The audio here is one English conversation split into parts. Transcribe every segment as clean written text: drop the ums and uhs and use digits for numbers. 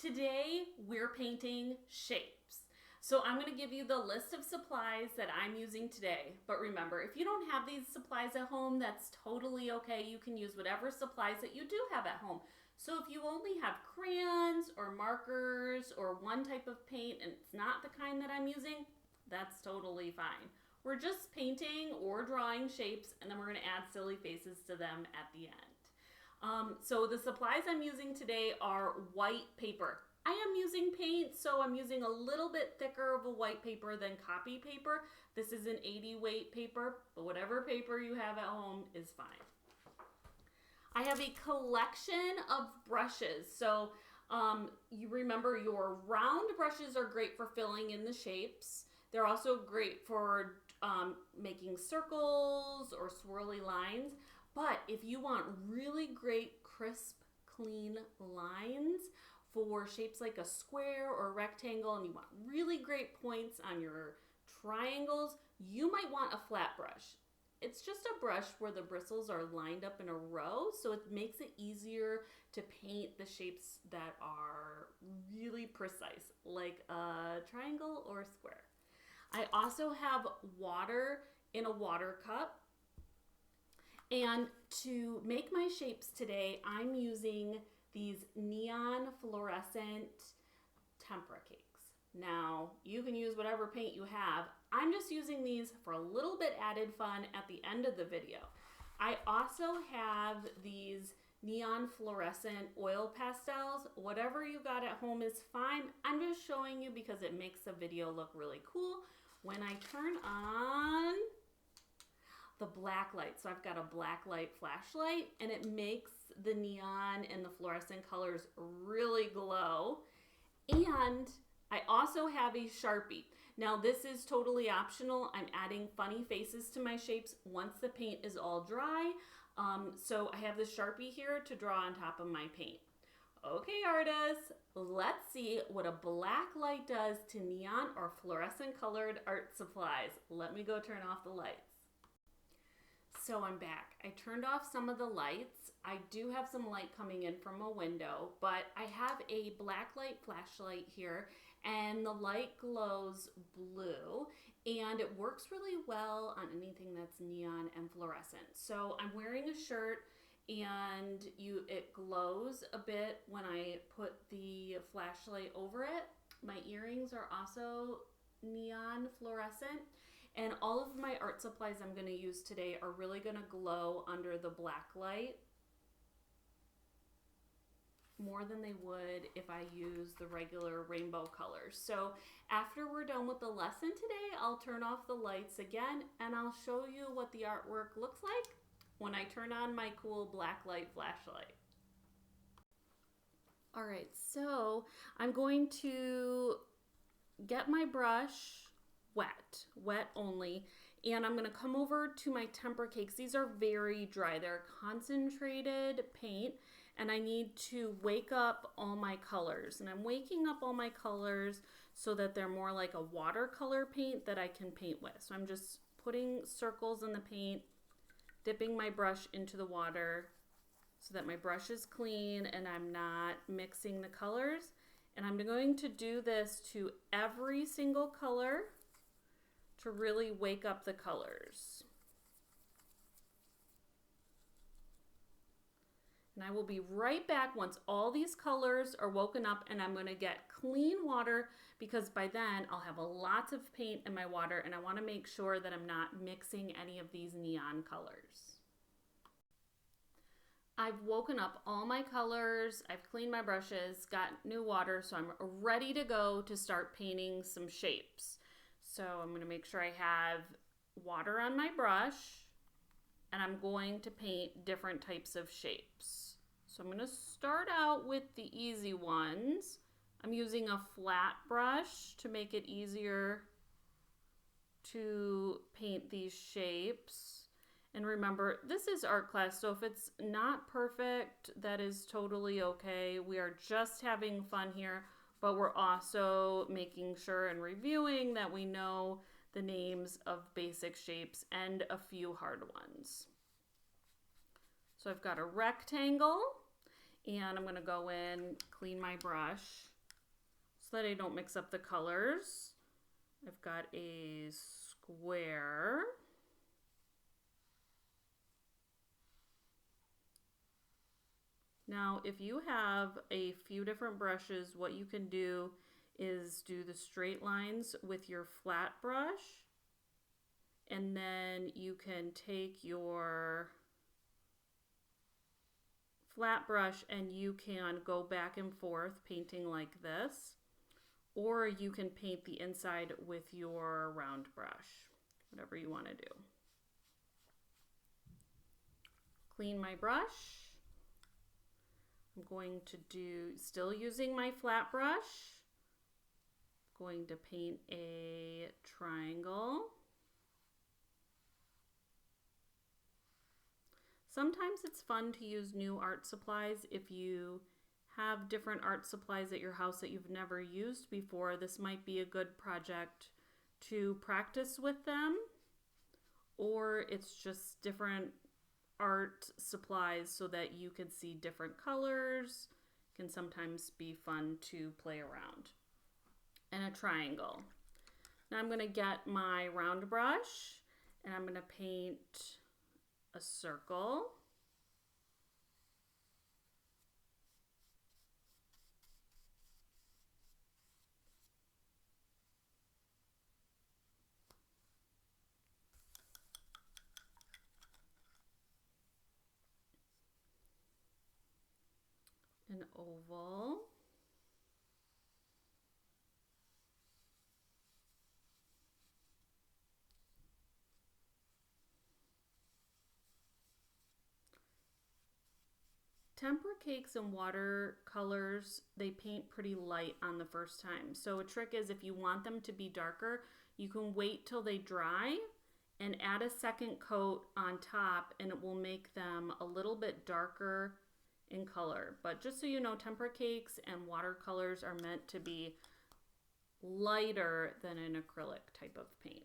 Today we're painting shapes. So I'm going to give you the list of supplies that I'm using today. But remember, if you don't have these supplies at home, that's totally okay. You can use whatever supplies that you do have at home. So if you only have crayons or markers or one type of paint and it's not the kind that I'm using, that's totally fine. We're just painting or drawing shapes, and then we're going to add silly faces to them at the end. So the supplies I'm using today are white paper. I am using paint, so I'm using a little bit thicker of a white paper than copy paper. This is an 80 weight paper, but whatever paper you have at home is fine. I have a collection of brushes. So you remember your round brushes are great for filling in the shapes. They're also great for making circles or swirly lines. But if you want really great, crisp, clean lines for shapes like a square or a rectangle, and you want really great points on your triangles, you might want a flat brush. It's just a brush where the bristles are lined up in a row, so it makes it easier to paint the shapes that are really precise, like a triangle or a square. I also have water in a water cup. And to make my shapes today, I'm using these neon fluorescent tempera cakes. Now, you can use whatever paint you have. I'm just using these for a little bit added fun at the end of the video. I also have these neon fluorescent oil pastels. Whatever you got at home is fine. I'm just showing you because it makes the video look really cool. When I turn on the black light. So I've got a black light flashlight, and it makes the neon and the fluorescent colors really glow. And I also have a Sharpie. Now this is totally optional. I'm adding funny faces to my shapes once the paint is all dry. So I have the Sharpie here to draw on top of my paint. Okay, artists, let's see what a black light does to neon or fluorescent colored art supplies. Let me go turn off the lights. So I'm back. I turned off some of the lights. I do have some light coming in from a window, but I have a black light flashlight here, and the light glows blue, and it works really well on anything that's neon and fluorescent. So I'm wearing a shirt, and it glows a bit when I put the flashlight over it. My earrings are also neon fluorescent. And all of my art supplies I'm going to use today are really going to glow under the black light more than they would if I use the regular rainbow colors. So after we're done with the lesson today, I'll turn off the lights again, and I'll show you what the artwork looks like when I turn on my cool black light flashlight. All right, so I'm going to get my brush wet only, and I'm going to come over to my tempera cakes. These are very dry. They're concentrated paint, and I need to wake up all my colors. And I'm waking up all my colors so that they're more like a watercolor paint that I can paint with. So I'm just putting circles in the paint, dipping my brush into the water so that my brush is clean and I'm not mixing the colors. And I'm going to do this to every single color to really wake up the colors. And I will be right back once all these colors are woken up, and I'm going to get clean water because by then I'll have lots of paint in my water, and I want to make sure that I'm not mixing any of these neon colors. I've woken up all my colors, I've cleaned my brushes, got new water, so I'm ready to go to start painting some shapes. So I'm going to make sure I have water on my brush, and I'm going to paint different types of shapes. So I'm going to start out with the easy ones. I'm using a flat brush to make it easier to paint these shapes. And remember, this is art class, so if it's not perfect, that is totally okay. We are just having fun here. But we're also making sure and reviewing that we know the names of basic shapes and a few hard ones. So I've got a rectangle, and I'm going to go in, clean my brush, so that I don't mix up the colors. I've got a square. Now, if you have a few different brushes, what you can do is do the straight lines with your flat brush, and then you can take your flat brush and you can go back and forth painting like this, or you can paint the inside with your round brush, whatever you want to do. Clean my brush. I'm going to do, still using my flat brush, going to paint a triangle. Sometimes it's fun to use new art supplies. If you have different art supplies at your house that you've never used before, this might be a good project to practice with them, or it's just different art supplies so that you can see different colors. Can sometimes be fun to play around. And a triangle. Now I'm going to get my round brush and I'm going to paint a circle. An oval. Tempera cakes and watercolors, they paint pretty light on the first time. So a trick is, if you want them to be darker, you can wait till they dry and add a second coat on top, and it will make them a little bit darker in color. But just so you know, tempera cakes and watercolors are meant to be lighter than an acrylic type of paint.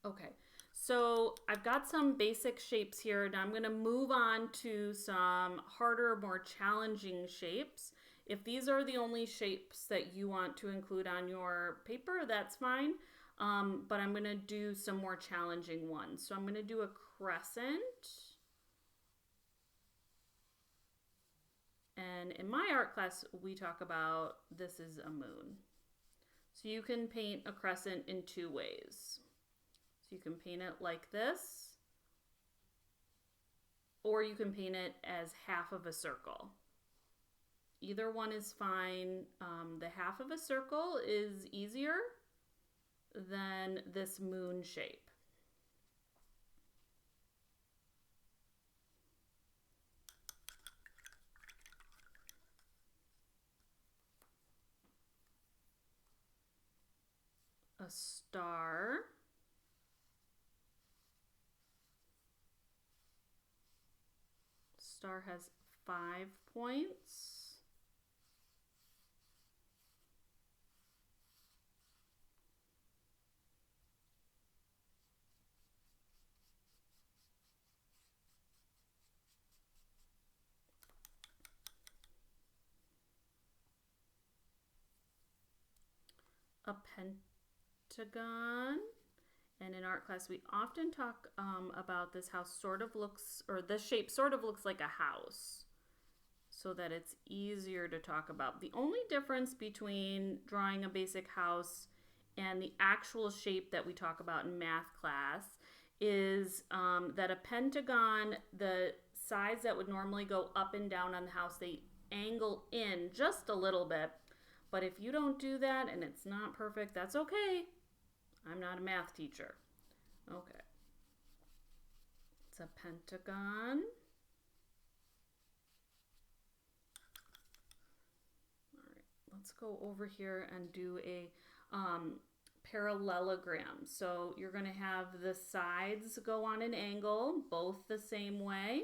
Okay, so I've got some basic shapes here. Now I'm going to move on to some harder, more challenging shapes. If these are the only shapes that you want to include on your paper, that's fine. But I'm going to do some more challenging ones. So I'm going to do a crescent. And in my art class, we talk about this is a moon. So you can paint a crescent in two ways. So you can paint it like this, or you can paint it as half of a circle. Either one is fine. The half of a circle is easier than this moon shape. A star. Star has 5 points. A pentagon. And in art class, we often talk about this house sort of looks, or this shape sort of looks like a house, so that it's easier to talk about. The only difference between drawing a basic house and the actual shape that we talk about in math class is that a pentagon, the sides that would normally go up and down on the house, they angle in just a little bit. But if you don't do that and it's not perfect, that's okay. I'm not a math teacher. Okay. It's a pentagon. All right, let's go over here and do a parallelogram. So you're going to have the sides go on an angle, both the same way.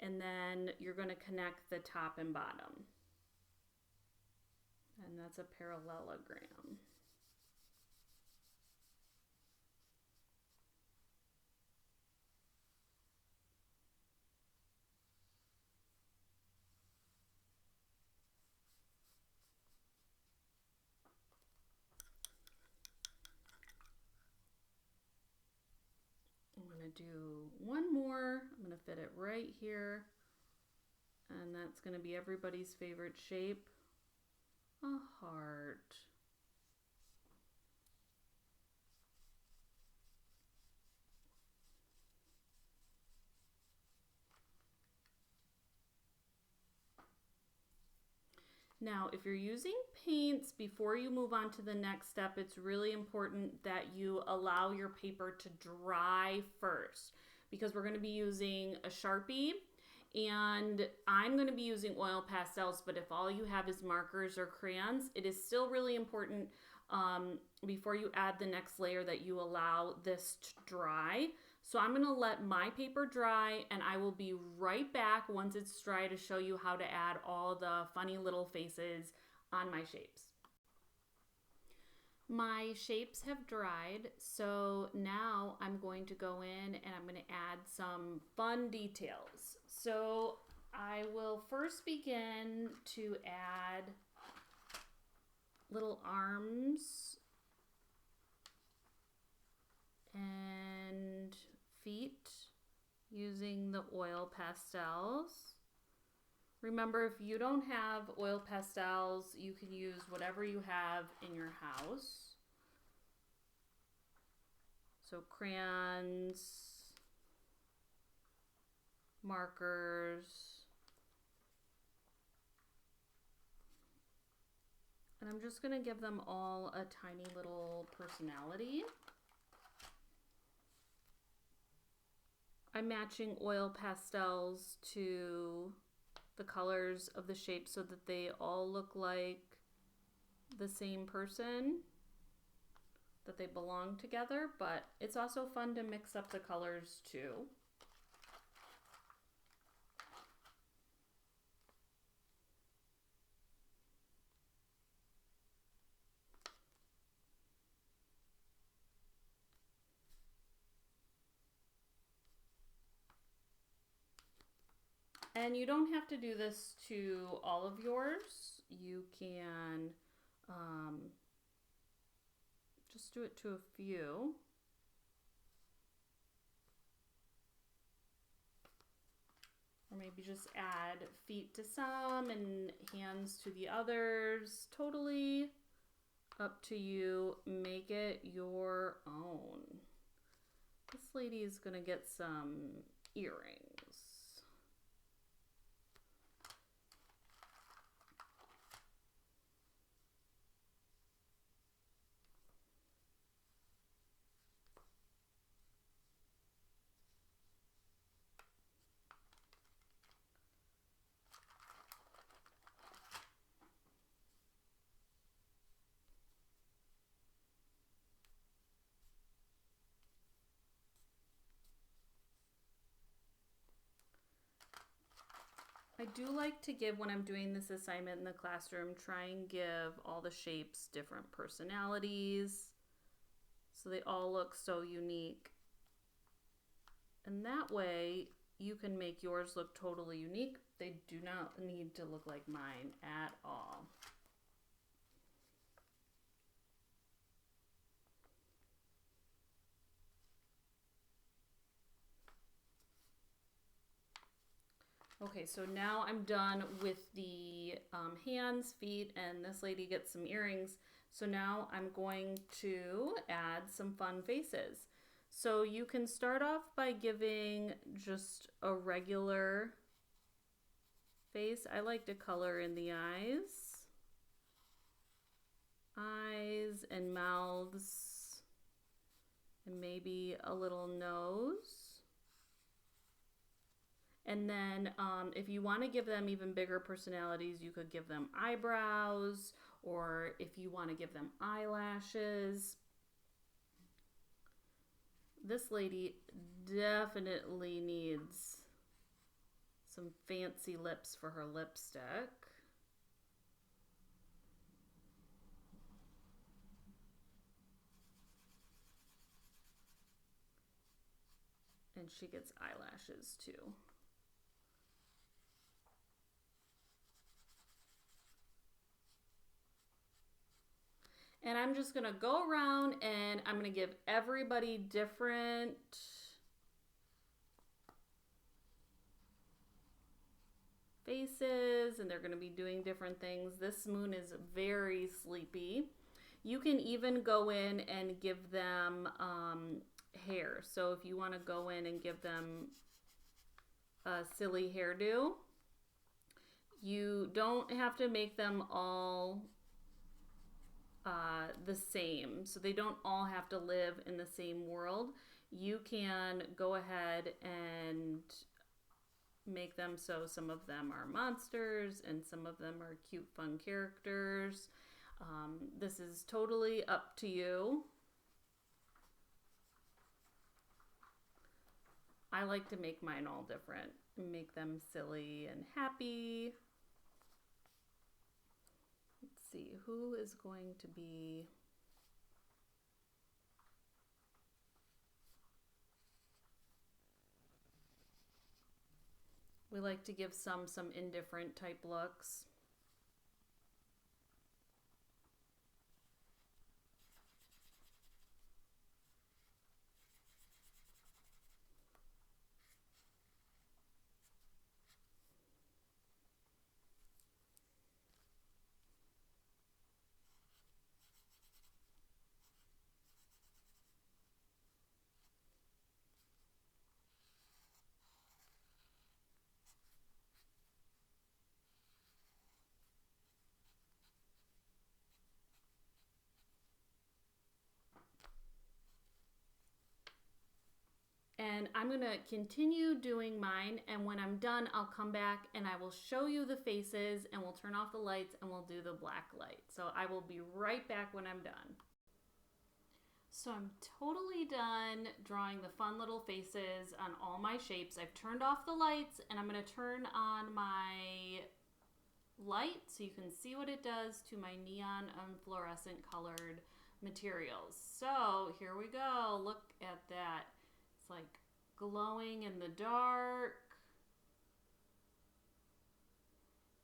And then you're going to connect the top and bottom. And that's a parallelogram. going to do one more. I'm going to fit it right here. And that's going to be everybody's favorite shape, a heart. Now, if you're using paints, before you move on to the next step, it's really important that you allow your paper to dry first, because we're going to be using a Sharpie, and I'm going to be using oil pastels, but if all you have is markers or crayons, it is still really important before you add the next layer that you allow this to dry. So I'm going to let my paper dry, and I will be right back once it's dry to show you how to add all the funny little faces on my shapes. My shapes have dried, so now I'm going to go in and I'm going to add some fun details. So I will first begin to add little arms and feet using the oil pastels. Remember, if you don't have oil pastels, you can use whatever you have in your house. So crayons, markers, and I'm just going to give them all a tiny little personality. I'm matching oil pastels to the colors of the shape so that they all look like the same person, that they belong together, but it's also fun to mix up the colors too. And you don't have to do this to all of yours. You can just do it to a few. Or maybe just add feet to some and hands to the others. Totally up to you. Make it your own. This lady is gonna get some earrings. I do like to give, when I'm doing this assignment in the classroom, try and give all the shapes different personalities so they all look so unique. And that way you can make yours look totally unique. They do not need to look like mine at all. Okay, so now I'm done with the hands, feet, and this lady gets some earrings. So now I'm going to add some fun faces. So you can start off by giving just a regular face. I like to color in the eyes. Eyes and mouths, and maybe a little nose. And then if you want to give them even bigger personalities, you could give them eyebrows, or if you want to give them eyelashes. This lady definitely needs some fancy lips for her lipstick. And she gets eyelashes too. And I'm just gonna go around and I'm gonna give everybody different faces and they're going to be doing different things. This moon is very sleepy. You can even go in and give them hair. So if you want to go in and give them a silly hairdo, you don't have to make them all the same. So they don't all have to live in the same world. You can go ahead and make them so some of them are monsters and some of them are cute, fun characters. This is totally up to you. I like to make mine all different, make them silly and happy. Let's see, who is going to be... We like to give some indifferent type looks. And I'm going to continue doing mine, and when I'm done, I'll come back and I will show you the faces and we'll turn off the lights and we'll do the black light. So I will be right back when I'm done. So I'm totally done drawing the fun little faces on all my shapes. I've turned off the lights and I'm going to turn on my light so you can see what it does to my neon and fluorescent colored materials. So here we go. Look at that. It's like glowing in the dark.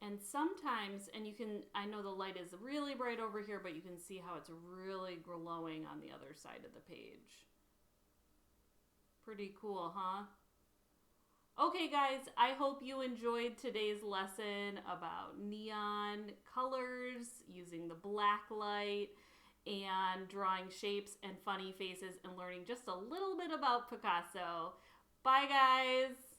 And sometimes, and you can, I know the light is really bright over here, but you can see how it's really glowing on the other side of the page. Pretty cool, huh? Okay guys, I hope you enjoyed today's lesson about neon colors, using the black light, and drawing shapes and funny faces and learning just a little bit about Picasso. Bye guys!